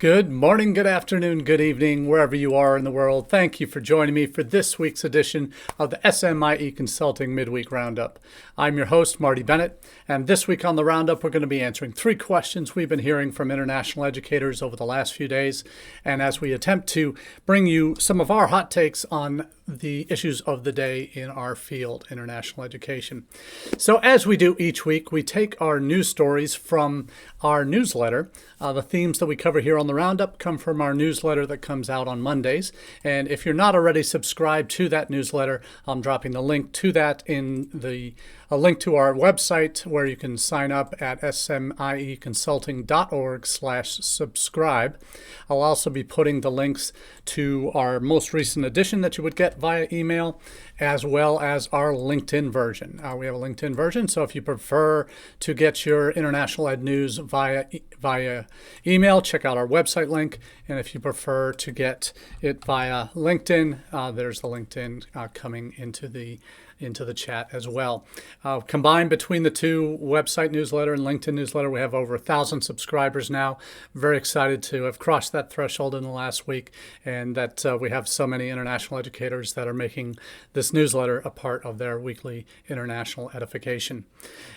Good morning, good afternoon, good evening, wherever you are in the world. Thank you for joining me for this week's edition of the SMIE Consulting Midweek Roundup. I'm your host, Marty Bennett, and this week on the Roundup, we're going to be answering 3 questions we've been hearing from international educators over the last few days, and as we attempt to bring you some of our hot takes on the issues of the day in our field, international education. So as we do each week, we take our news stories from our newsletter. The themes that we cover here on the Roundup come from our newsletter that comes out on Mondays. And if you're not already subscribed to that newsletter, I'm dropping the link to that in a link to our website where you can sign up at smieconsulting.org/subscribe. I'll also be putting the links to our most recent edition that you would get via email, as well as our LinkedIn version. We have a LinkedIn version, so if you prefer to get your international ed news via email, check out our website link. And if you prefer to get it via LinkedIn, there's the LinkedIn coming into the chat as well. Combined between the two, website newsletter and LinkedIn newsletter, we have over 1,000 subscribers now. Very excited to have crossed that threshold in the last week, and that we have so many international educators that are making this newsletter a part of their weekly international edification.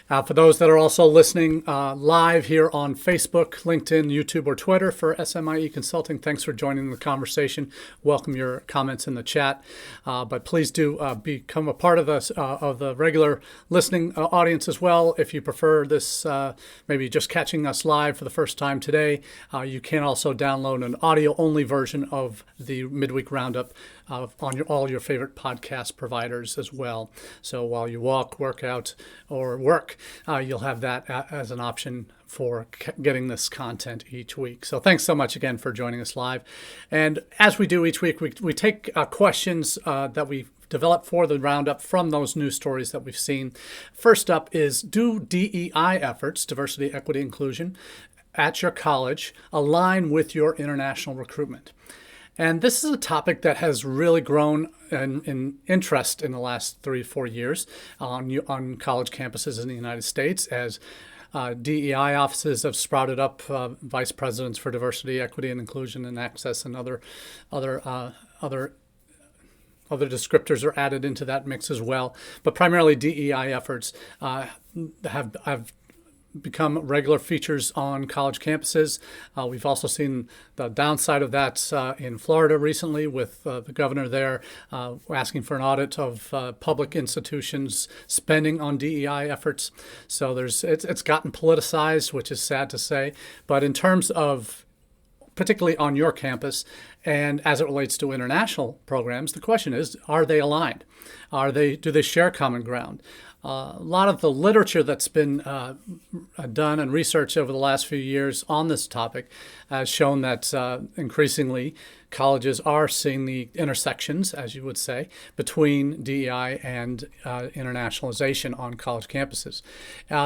For those that are also listening live here on Facebook, LinkedIn, YouTube, or Twitter for SMIE Consulting, thanks for joining the conversation. Welcome your comments in the chat, but please do become a part of the regular listening audience as well. If you prefer this, maybe just catching us live for the first time today, you can also download an audio-only version of the Midweek Roundup on all your favorite podcast providers as well. So while you walk, work out, or work, you'll have that as an option for getting this content each week. So thanks so much again for joining us live. And as we do each week, we take questions that we've developed for the Roundup from those news stories that we've seen. First up is, do DEI efforts, diversity, equity, inclusion, at your college align with your international recruitment? And this is a topic that has really grown in interest in the last 3 or 4 years on college campuses in the United States as DEI offices have sprouted up, vice presidents for diversity, equity, and inclusion and access, and other descriptors are added into that mix as well. But primarily DEI efforts have become regular features on college campuses. We've also seen the downside of that in Florida recently with the governor there asking for an audit of public institutions spending on DEI efforts. So it's gotten politicized, which is sad to say. But in terms of particularly on your campus, and as it relates to international programs, the question is, are they aligned? Do they share common ground? A lot of the literature that's been done and research over the last few years on this topic has shown that increasingly colleges are seeing the intersections, as you would say, between DEI and internationalization on college campuses.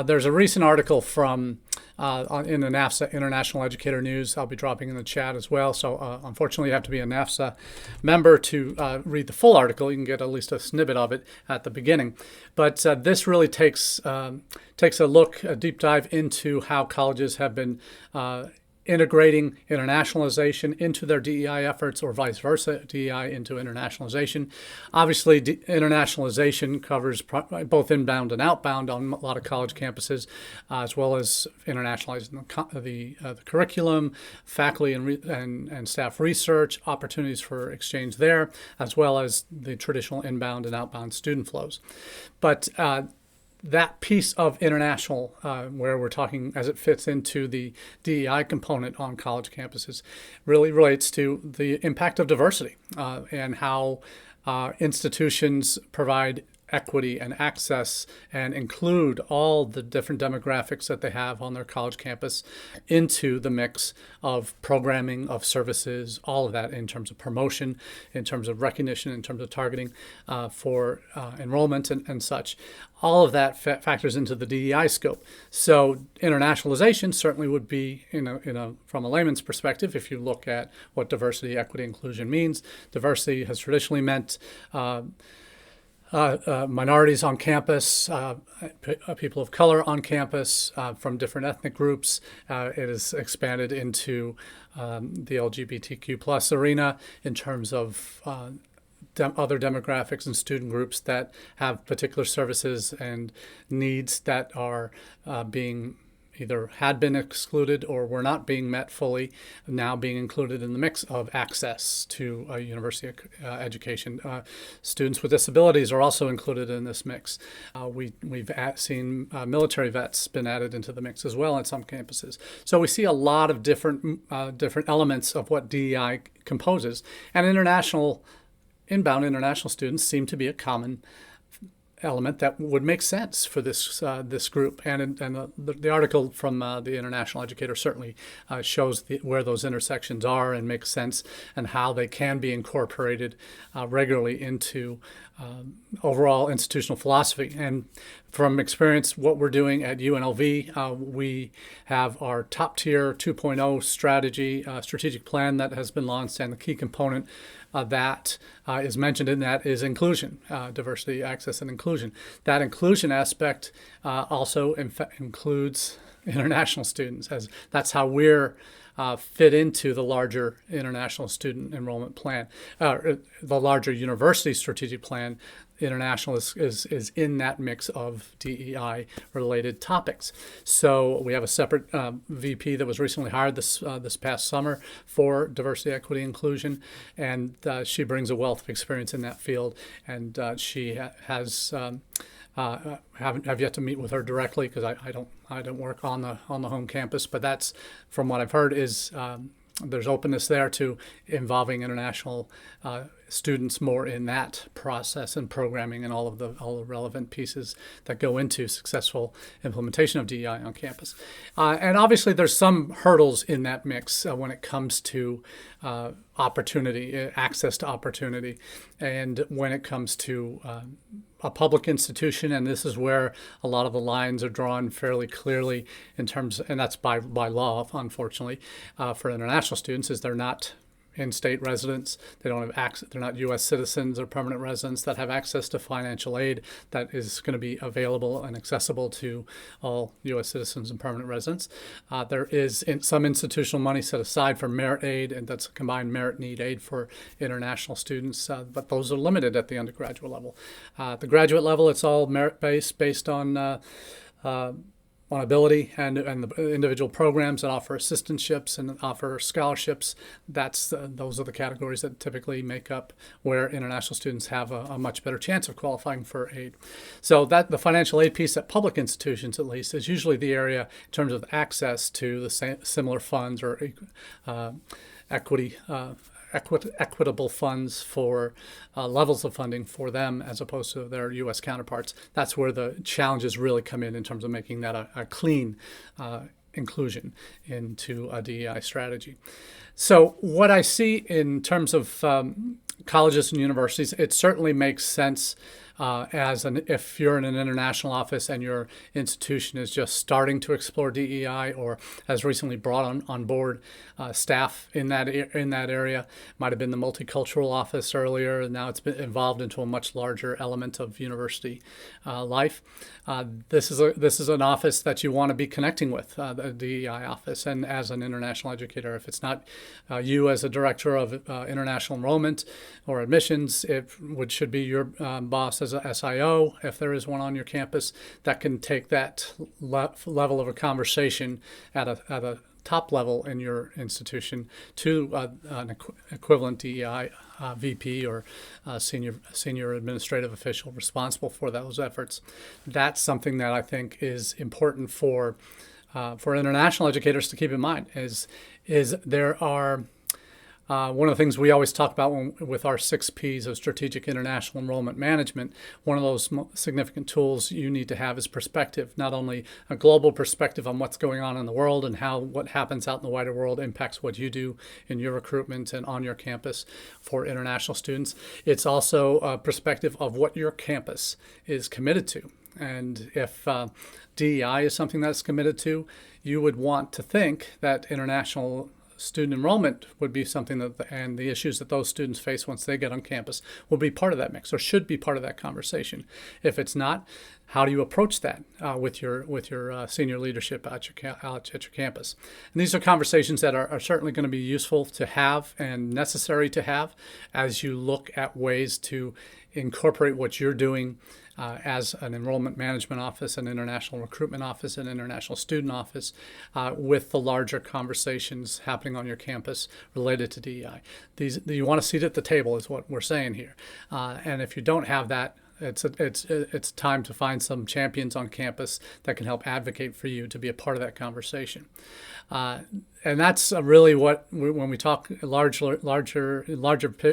There's a recent article from in the NAFSA International Educator News. I'll be dropping in the chat as well. So unfortunately, you have to be a NAFSA member to read the full article. You can get at least a snippet of it at the beginning. But this really takes a look, a deep dive into how colleges have been integrating internationalization into their DEI efforts, or vice versa, DEI into internationalization. Obviously, internationalization covers both inbound and outbound on a lot of college campuses, as well as internationalizing the curriculum, faculty and staff research, opportunities for exchange there, as well as the traditional inbound and outbound student flows. But that piece of international, where we're talking as it fits into the DEI component on college campuses, really relates to the impact of diversity and how institutions provide equity and access and include all the different demographics that they have on their college campus into the mix of programming, of services, all of that in terms of promotion, in terms of recognition, in terms of targeting for enrollment and such. All of that factors into the DEI scope. So internationalization certainly would be, from a layman's perspective, if you look at what diversity, equity, inclusion means. Diversity has traditionally meant minorities on campus, people of color on campus from different ethnic groups. It has expanded into the LGBTQ plus arena in terms of other demographics and student groups that have particular services and needs that are being either had been excluded or were not being met fully, now being included in the mix of access to university education. Students with disabilities are also included in this mix. We've seen military vets been added into the mix as well at some campuses. So we see a lot of different elements of what DEI composes, and inbound international students seem to be a common element that would make sense for this group. And the article from the International Educator certainly shows where those intersections are and makes sense, and how they can be incorporated regularly into overall institutional philosophy. And from experience, what we're doing at UNLV, we have our top tier 2.0 strategic plan that has been launched, and the key component that is mentioned in that is inclusion, diversity, access, and inclusion. That inclusion aspect also includes international students, as that's how we're fit into the larger international student enrollment plan, the larger university strategic plan. International is in that mix of DEI related topics. So we have a separate VP that was recently hired this past summer for diversity, equity, inclusion, and she brings a wealth of experience in that field. And she has have yet to meet with her directly, because I don't work on the home campus, but that's from what I've heard is there's openness there to involving international students more in that process and programming and all the relevant pieces that go into successful implementation of DEI on campus. And obviously there's some hurdles in that mix when it comes to opportunity, access to opportunity, and when it comes to a public institution, and this is where a lot of the lines are drawn fairly clearly in terms, and that's by law, unfortunately, for international students, is they're not in-state residents. They don't have access. They're not U.S. citizens or permanent residents that have access to financial aid that is going to be available and accessible to all U.S. citizens and permanent residents. There is some institutional money set aside for merit aid, and that's a combined merit need aid for international students, but those are limited at the undergraduate level. At the graduate level, it's all merit-based, based on ability, and the individual programs that offer assistantships and offer scholarships. Those are the categories that typically make up where international students have a much better chance of qualifying for aid. So that the financial aid piece at public institutions, at least, is usually the area in terms of access to the similar funds or equitable funds for levels of funding for them as opposed to their U.S. counterparts. That's where the challenges really come in terms of making that a clean inclusion into a DEI strategy. So what I see in terms of colleges and universities, it certainly makes sense if you're in an international office and your institution is just starting to explore DEI or has recently brought on board staff in that area. Might have been the multicultural office earlier, and now it's been evolved into a much larger element of university life. This is an office that you want to be connecting with, the DEI office, and as an international educator, if it's not you as a director of international enrollment or admissions, it should be your boss as a SIO, if there is one on your campus, that can take that level of a conversation at a top level in your institution to an equivalent DEI VP or senior administrative official responsible for those efforts. That's something that I think is important for international educators to keep in mind. Is there are one of the things we always talk about with our 6 Ps of strategic international enrollment management, one of those significant tools you need to have is perspective, not only a global perspective on what's going on in the world and how what happens out in the wider world impacts what you do in your recruitment and on your campus for international students. It's also a perspective of what your campus is committed to. And if DEI is something that's committed to, you would want to think that international student enrollment would be something and the issues that those students face once they get on campus will be part of that mix, or should be part of that conversation. If it's not, how do you approach that with your senior leadership at your campus? And these are conversations that are certainly going to be useful to have and necessary to have as you look at ways to incorporate what you're doing as an enrollment management office, an international recruitment office, an international student office, with the larger conversations happening on your campus related to DEI. You want a seat at the table is what we're saying here. And if you don't have that, it's time to find some champions on campus that can help advocate for you to be a part of that conversation. And that's really what, when we talk larger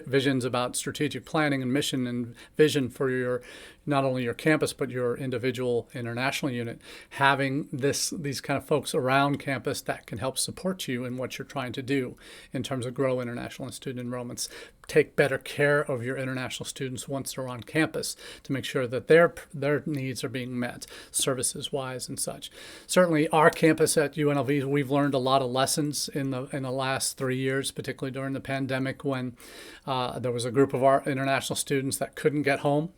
visions about strategic planning and mission and vision for not only your campus but your individual international unit, having these kind of folks around campus that can help support you in what you're trying to do in terms of grow international and student enrollments, take better care of your international students once they're on campus to make sure that their needs are being met, services wise and such. Certainly, our campus at UNLV, we've learned a lot of lessons in the last 3 years, particularly during the pandemic, when there was a group of our international students that couldn't get home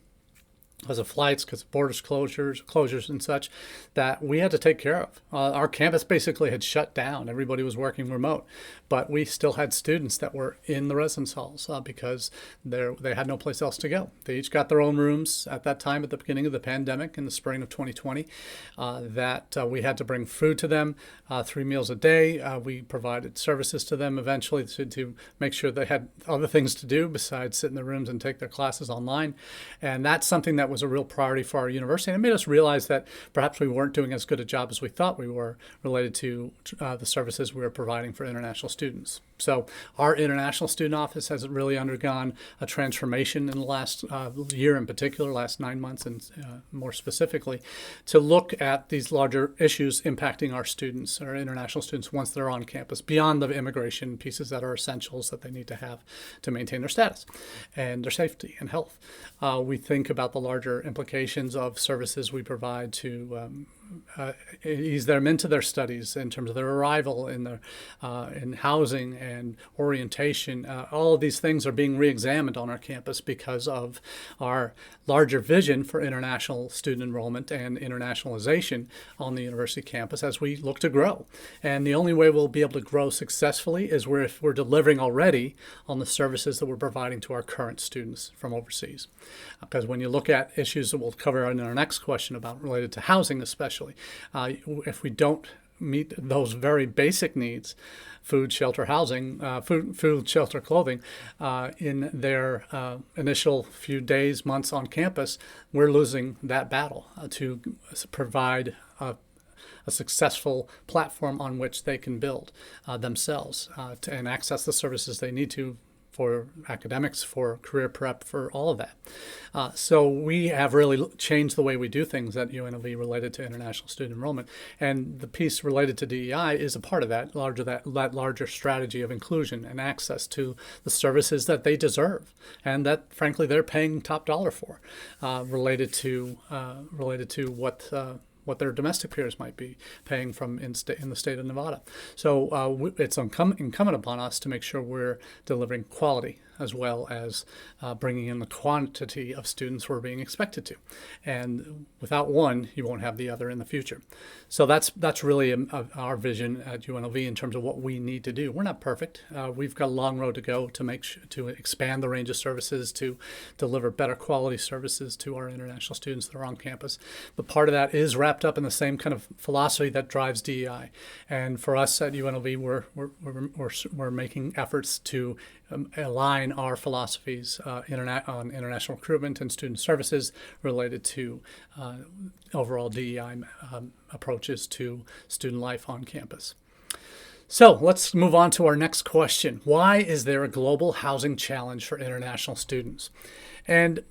because of flights, because of borders closures and such, that we had to take care of. Our campus basically had shut down. Everybody was working remote, but we still had students that were in the residence halls because they had no place else to go. They each got their own rooms at that time, at the beginning of the pandemic in the spring of 2020, that we had to bring food to them, 3 meals a day. We provided services to them eventually to make sure they had other things to do besides sit in their rooms and take their classes online. And that's something that was a real priority for our university. And it made us realize that perhaps we weren't doing as good a job as we thought we were related to the services we were providing for international students. So our international student office has really undergone a transformation in the last year in particular, last 9 months, and more specifically, to look at these larger issues impacting our students, our international students, once they're on campus, beyond the immigration pieces that are essentials that they need to have to maintain their status and their safety and health. We think about the larger implications of services we provide to ease them into their studies in terms of their arrival, in housing and orientation. All of these things are being re-examined on our campus because of our larger vision for international student enrollment and internationalization on the university campus as we look to grow. And the only way we'll be able to grow successfully is if we're delivering already on the services that we're providing to our current students from overseas. Because when you look at issues that we'll cover in our next question about related to housing especially, if we don't meet those very basic needs, food, shelter, housing, food, shelter, clothing, in their initial few days, months on campus, we're losing that battle to provide a successful platform on which they can build themselves and access the services they need to for academics, for career prep, for all of that. So we have really changed the way we do things at UNLV related to international student enrollment. And the piece related to DEI is a part of that larger strategy of inclusion and access to the services that they deserve and that, frankly, they're paying top dollar for, related to what their domestic peers might be paying from in the state of Nevada. So it's incumbent upon us to make sure we're delivering quality as well as bringing in the quantity of students we're being expected to. And without one, you won't have the other in the future. So that's really our vision at UNLV in terms of what we need to do. We're not perfect. We've got a long road to go to expand the range of services, to deliver better quality services to our international students that are on campus. But part of that is wrapped up in the same kind of philosophy that drives DEI. And for us at UNLV, we're making efforts to align our philosophies on international recruitment and student services related to overall DEI approaches to student life on campus. So let's move on to our next question. Why is there a global housing challenge for international students? And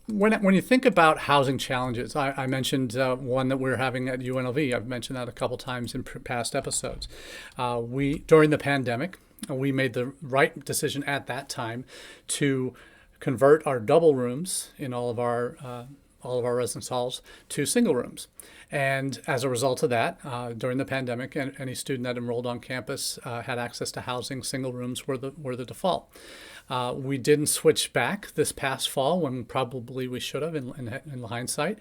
when you think about housing challenges, I mentioned one that we're having at UNLV. I've mentioned that a couple times in past episodes. During the pandemic, we made the right decision at that time to convert our double rooms in all of our residence halls to single rooms. And as a result of that, during the pandemic, any student that enrolled on campus had access to housing. Single rooms were the default. We didn't switch back this past fall when probably we should have in hindsight.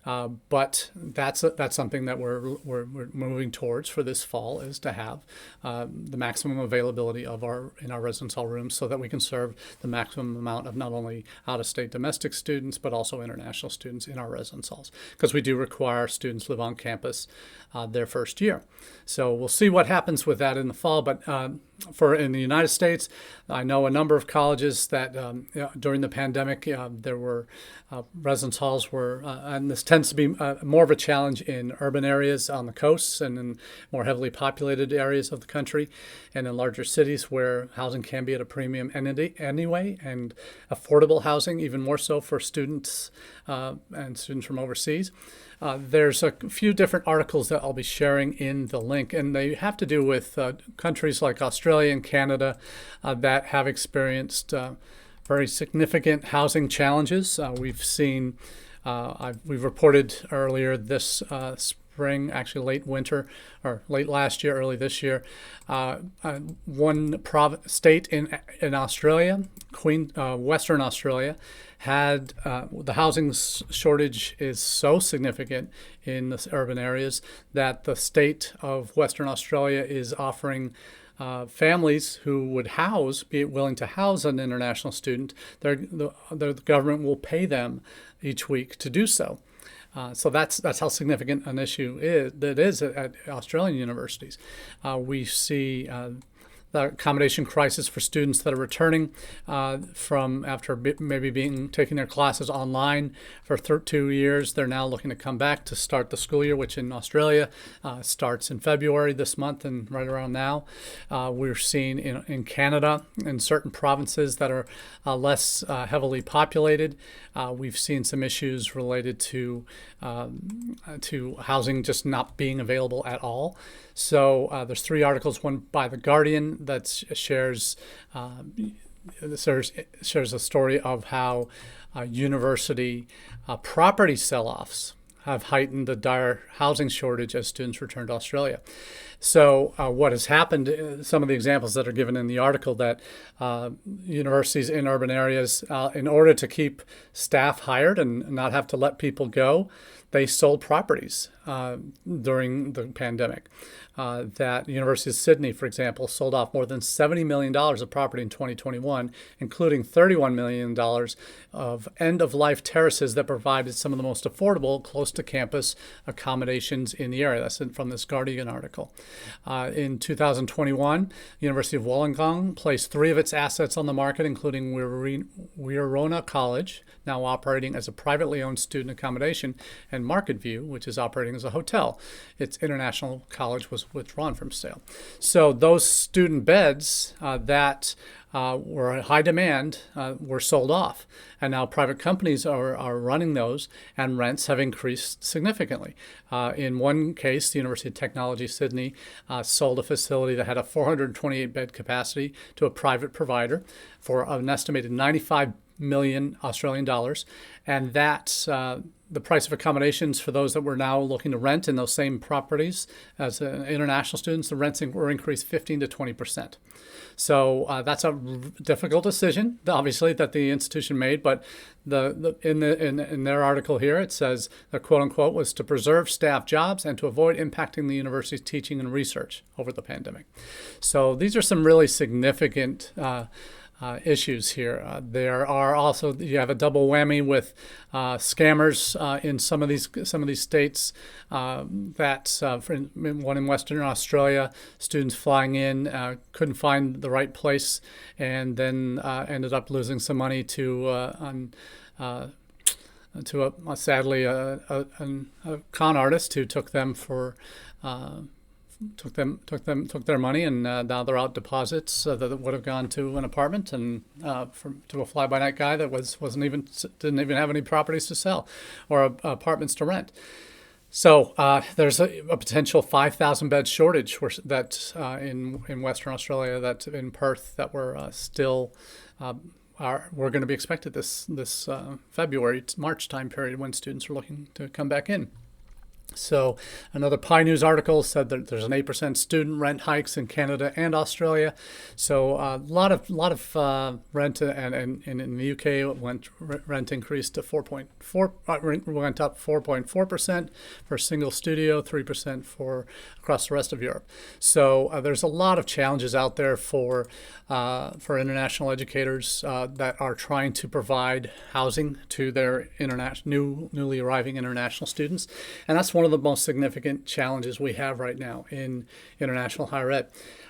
But that's something that we're moving towards for this fall, is to have the maximum availability in our residence hall rooms, so that we can serve the maximum amount of not only out-of-state domestic students but also international students in our residence halls, because we do require students live on campus their first year. So we'll see what happens with that in the fall. But in the United States, I know a number of colleges that during the pandemic there were residence halls and this tends to be more of a challenge in urban areas on the coasts and in more heavily populated areas of the country, and in larger cities where housing can be at a premium anyway, and affordable housing even more so for students and students from overseas. There's a few different articles that I'll be sharing in the link, and they have to do with countries like Australia and Canada that have experienced very significant housing challenges. We've seen, we've reported earlier this spring, actually late winter, or late last year, early this year, one state in Australia, Western Australia, had the housing shortage is so significant in the urban areas that the state of Western Australia is offering families who would be willing to house an international student, the government will pay them each week to do so. So that's how significant an issue is at Australian universities. We see the accommodation crisis for students that are returning from after maybe taking their classes online for 2 years. They're now looking to come back to start the school year, which in Australia starts in February this month and right around now. We're seeing in Canada, in certain provinces that are less heavily populated, we've seen some issues related to housing just not being available at all. So there's 3 articles, one by The Guardian that shares a story of how university property sell-offs have heightened the dire housing shortage as students return to Australia. So what has happened, some of the examples that are given in the article, that universities in urban areas, in order to keep staff hired and not have to let people go, they sold properties during the pandemic. That University of Sydney, for example, sold off more than $70 million of property in 2021, including $31 million of end-of-life terraces that provided some of the most affordable, close-to-campus accommodations in the area. That's from this Guardian article. In 2021, University of Wollongong placed 3 of its assets on the market, including Wirrona College, now operating as a privately owned student accommodation, and Market View, which is operating as a hotel. Its international college was withdrawn from sale. So those student beds that were in high demand were sold off, and now private companies are running those, and rents have increased significantly. In one case, the University of Technology Sydney sold a facility that had a 428-bed capacity to a private provider for an estimated 95 million Australian dollars, and that's the price of accommodations for those that were now looking to rent in those same properties as international students. The rents were increased 15 to 20%. So that's a difficult decision, obviously, that the institution made. But in their article here, it says the quote unquote was to preserve staff jobs and to avoid impacting the university's teaching and research over the pandemic. So these are some really significant issues here. There are also, you have a double whammy with scammers in some of these states. One in Western Australia, students flying in couldn't find the right place, and then ended up losing some money to sadly a con artist who took them for. Took their money, and now they're out deposits that would have gone to an apartment and to a fly-by-night guy that didn't even have any properties to sell or apartments to rent. So there's a potential 5,000 bed shortage in Western Australia, that in Perth, that we're going to be expected this February, March time period when students are looking to come back in. So another Pi News article said that there's an 8% student rent hikes in Canada and Australia. So a lot of rent, and in the UK rent increased to 4.4, went up 4.4% for single studio, 3% for across the rest of Europe. So there's a lot of challenges out there for international educators that are trying to provide housing to their newly arriving international students, and that's one of the most significant challenges we have right now in international higher ed.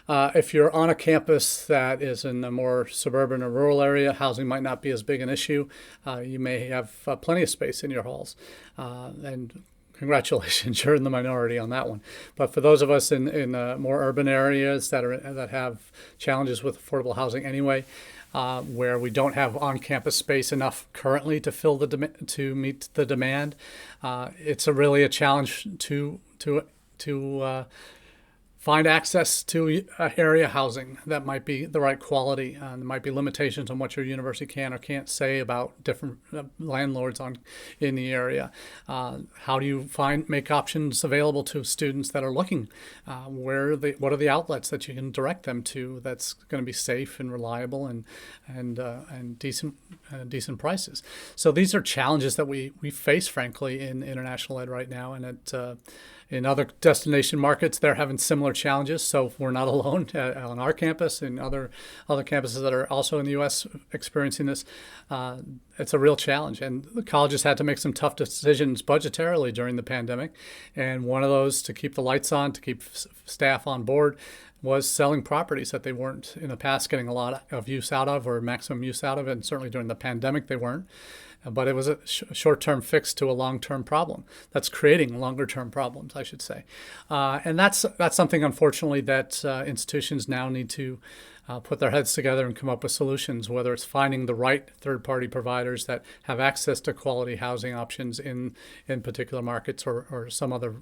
If you're on a campus that is in a more suburban or rural area, housing might not be as big an issue. You may have plenty of space in your halls, and congratulations, you're in the minority on that one. But for those of us in more urban areas that have challenges with affordable housing anyway, where we don't have on-campus space enough currently to meet the demand, it's really a challenge to find access to area housing that might be the right quality. There might be limitations on what your university can or can't say about different landlords in the area. How do you make options available to students that are looking? What are the outlets that you can direct them to that's going to be safe and reliable and decent prices? So these are challenges that we face, frankly, in international ed right now, and in other destination markets, they're having similar challenges. So we're not alone on our campus and other campuses that are also in the U.S. experiencing this. It's a real challenge. And the colleges had to make some tough decisions budgetarily during the pandemic. And one of those, to keep the lights on, to keep staff on board, was selling properties that they weren't in the past getting a lot of use out of, or maximum use out of. And certainly during the pandemic, they weren't. But it was a short-term fix to a long-term problem that's creating longer-term problems, I should say. And that's something, unfortunately, that institutions now need to put their heads together and come up with solutions, whether it's finding the right third-party providers that have access to quality housing options in particular markets, or some other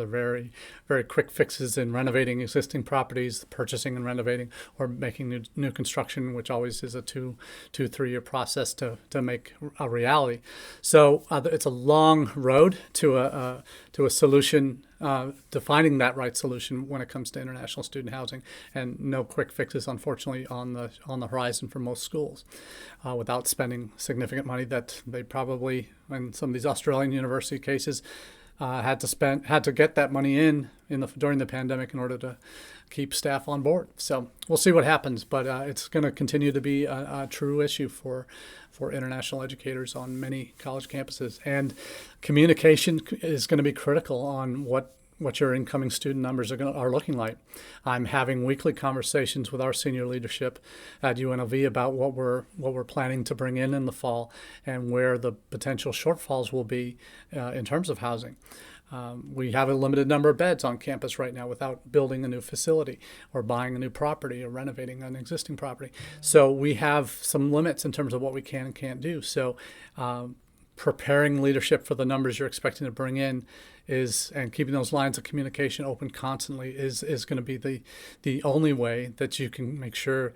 very, very quick fixes in renovating existing properties, purchasing and renovating, or making new construction, which always is a 2-3 year process to make a reality. So it's a long road to a solution, to finding that right solution when it comes to international student housing, and no quick fixes, unfortunately, on the horizon for most schools, without spending significant money that they probably, in some of these Australian university cases, had to get that money during the pandemic in order to keep staff on board. So we'll see what happens, but it's going to continue to be a true issue for international educators on many college campuses. And communication is going to be critical on what your incoming student numbers are looking like. I'm having weekly conversations with our senior leadership at UNLV about what we're planning to bring in the fall, and where the potential shortfalls will be in terms of housing. We have a limited number of beds on campus right now without building a new facility or buying a new property or renovating an existing property. So we have some limits in terms of what we can and can't do. So preparing leadership for the numbers you're expecting to bring in and keeping those lines of communication open constantly is going to be the only way that you can make sure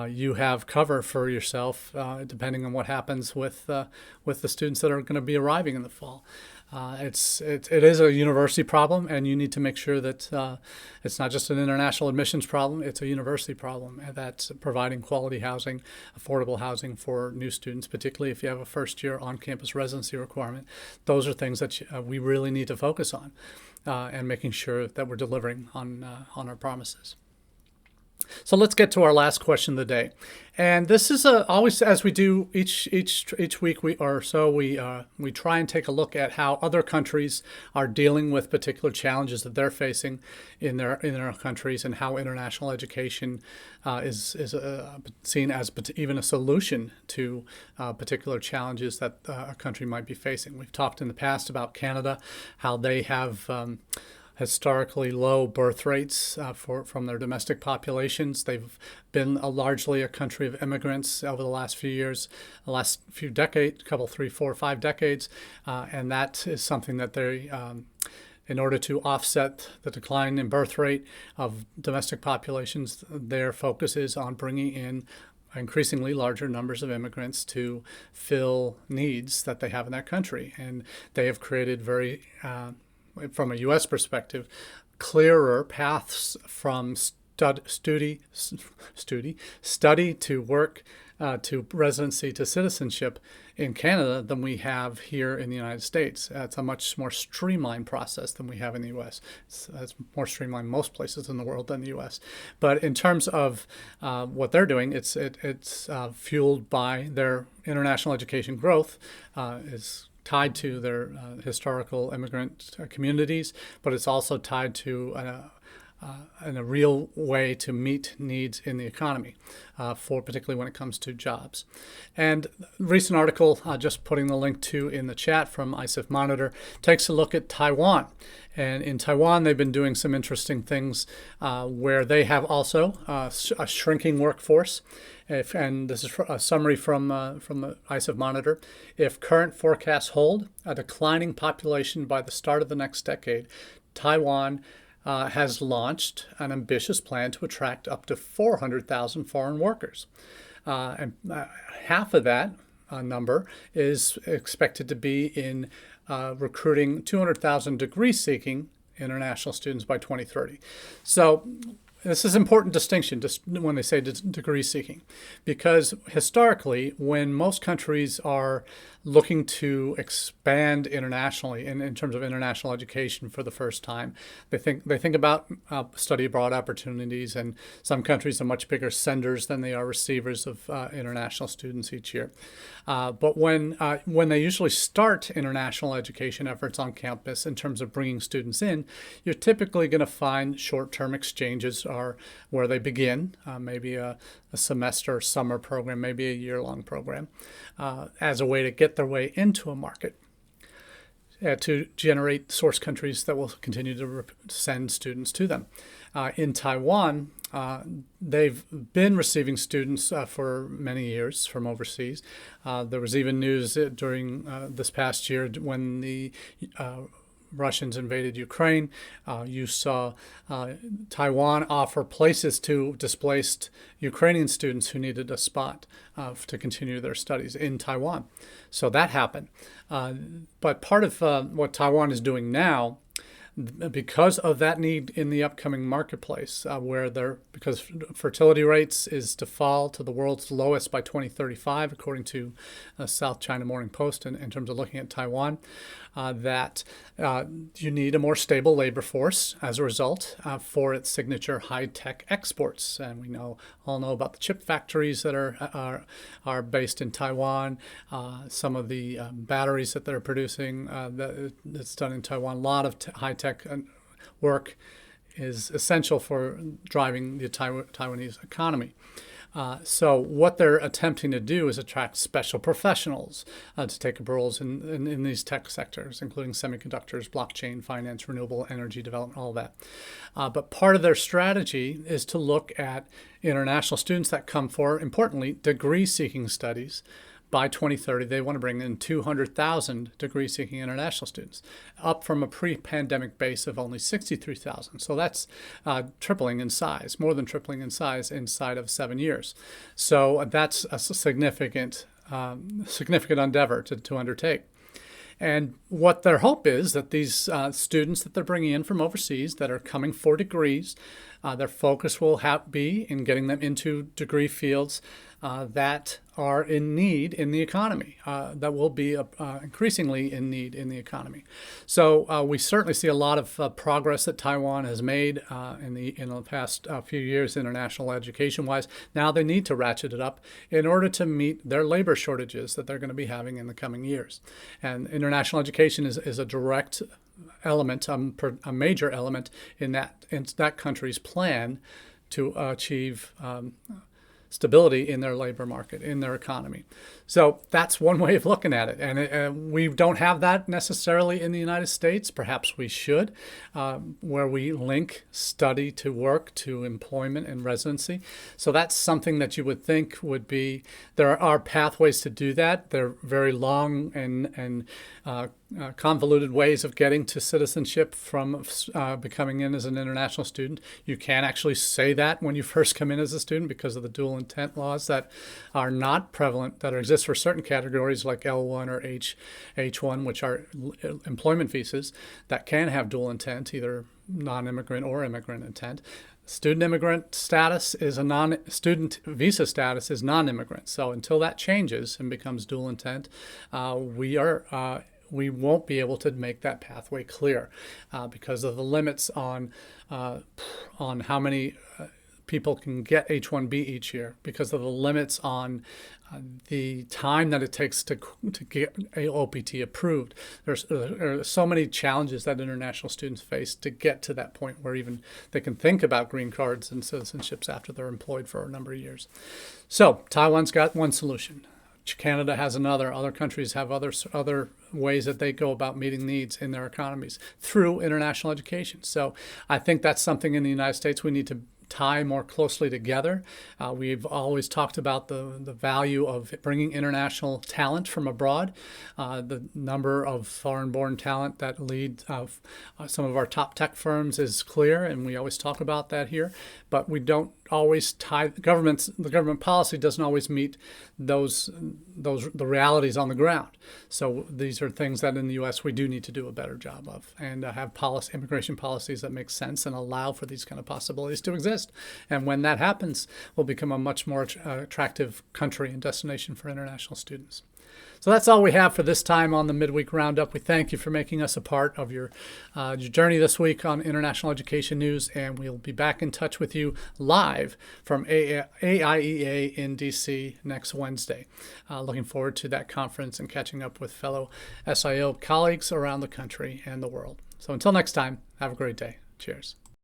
you have cover for yourself, depending on what happens with the students that are going to be arriving in the fall. It is a university problem, and you need to make sure that it's not just an international admissions problem, it's a university problem, and that's providing quality housing, affordable housing for new students, particularly if you have a first-year on-campus residency requirement. Those are things that we really need to focus on, and making sure that we're delivering on our promises. So let's get to our last question of the day, and this is always, as we do each week we try and take a look at how other countries are dealing with particular challenges that they're facing in their countries, and how international education is seen as even a solution to particular challenges that a country might be facing. We've talked in the past about Canada, how they have historically low birth rates from their domestic populations. They've been largely a country of immigrants over the last few years, the last few decades, 3, 4, 5 decades, and that is something that they, in order to offset the decline in birth rate of domestic populations, their focus is on bringing in increasingly larger numbers of immigrants to fill needs that they have in that country. And they have created very from a U.S. perspective, clearer paths from study to work to residency to citizenship in Canada than we have here in the United States. It's a much more streamlined process than we have in the U.S. It's more streamlined most places in the world than the U.S. But in terms of what they're doing, it's fueled by their international education growth. Is tied to their historical immigrant communities, but it's also tied to in a real way to meet needs in the economy, for particularly when it comes to jobs. And a recent article, just putting the link to in the chat from ISIF Monitor, takes a look at Taiwan. And in Taiwan, they've been doing some interesting things where they have also a shrinking workforce. And this is a summary from the ISIF Monitor. If current forecasts hold, a declining population by the start of the next decade, Taiwan has launched an ambitious plan to attract up to 400,000 foreign workers. And half of that number is expected to be in recruiting 200,000 degree-seeking international students by 2030. So this is an important distinction just when they say degree seeking, because historically, when most countries are looking to expand internationally in terms of international education for the first time, they think about study abroad opportunities, and some countries are much bigger senders than they are receivers of international students each year. But when they usually start international education efforts on campus in terms of bringing students in, you're typically going to find short-term exchanges are where they begin, maybe a semester or summer program, maybe a year-long program, as a way to get their way into a market, to generate source countries that will continue to send students to them. In Taiwan, they've been receiving students for many years from overseas. There was even news during this past year when the Russians invaded Ukraine. You saw Taiwan offer places to displaced Ukrainian students who needed a spot to continue their studies in Taiwan. So that happened. But part of what Taiwan is doing now, because of that need in the upcoming marketplace, because fertility rates is to fall to the world's lowest by 2035, according to South China Morning Post, in terms of looking at Taiwan, that you need a more stable labor force as a result for its signature high-tech exports. And we all know about the chip factories that are based in Taiwan, some of the batteries that they're producing that's done in Taiwan. A lot of high-tech work is essential for driving the Taiwanese economy. So what they're attempting to do is attract special professionals to take up roles in these tech sectors, including semiconductors, blockchain, finance, renewable energy development, all that. But part of their strategy is to look at international students that come for, importantly, degree-seeking studies. By 2030, they want to bring in 200,000 degree-seeking international students, up from a pre-pandemic base of only 63,000. So that's tripling in size, more than tripling in size inside of 7 years. So that's a significant endeavor to undertake. And what their hope is that these students that they're bringing in from overseas that are coming for degrees, their focus will be in getting them into degree fields that are in need in the economy, that will be increasingly in need in the economy. So we certainly see a lot of progress that Taiwan has made in the past few years international education-wise. Now they need to ratchet it up in order to meet their labor shortages that they're going to be having in the coming years. And international education is a direct element, a major element in that country's plan to achieve stability in their labor market, in their economy. So that's one way of looking at it. And we don't have that necessarily in the United States. Perhaps we should, where we link study to work, to employment and residency. So that's something that you would think would be, there are pathways to do that. They're very long and convoluted ways of getting to citizenship from becoming in as an international student. You can actually say that when you first come in as a student because of the dual intent laws that are not prevalent, that exist for certain categories like L1 or H1, which are employment visas that can have dual intent, either non-immigrant or immigrant intent. Student immigrant status is student visa status is non-immigrant. So until that changes and becomes dual intent, we won't be able to make that pathway clear because of the limits on how many people can get H-1B each year, because of the limits on the time that it takes to get a OPT approved. There are so many challenges that international students face to get to that point where even they can think about green cards and citizenships after they're employed for a number of years. So Taiwan's got one solution. Canada has another. Other countries have other ways that they go about meeting needs in their economies through international education. So I think that's something in the United States we need to tie more closely together. We've always talked about the value of bringing international talent from abroad. The number of foreign-born talent that lead some of our top tech firms is clear, and we always talk about that here. But we don't always tie the government policy doesn't always meet the realities on the ground. So these are things that in the U.S. we do need to do a better job of, and have immigration policies that make sense and allow for these kind of possibilities to exist. And when that happens, we'll become a much more attractive country and destination for international students. So that's all we have for this time on the Midweek Roundup. We thank you for making us a part of your journey this week on international education news, and we'll be back in touch with you live from AIEA in DC next Wednesday. Looking forward to that conference and catching up with fellow SIO colleagues around the country and the world. So until next time, have a great day. Cheers.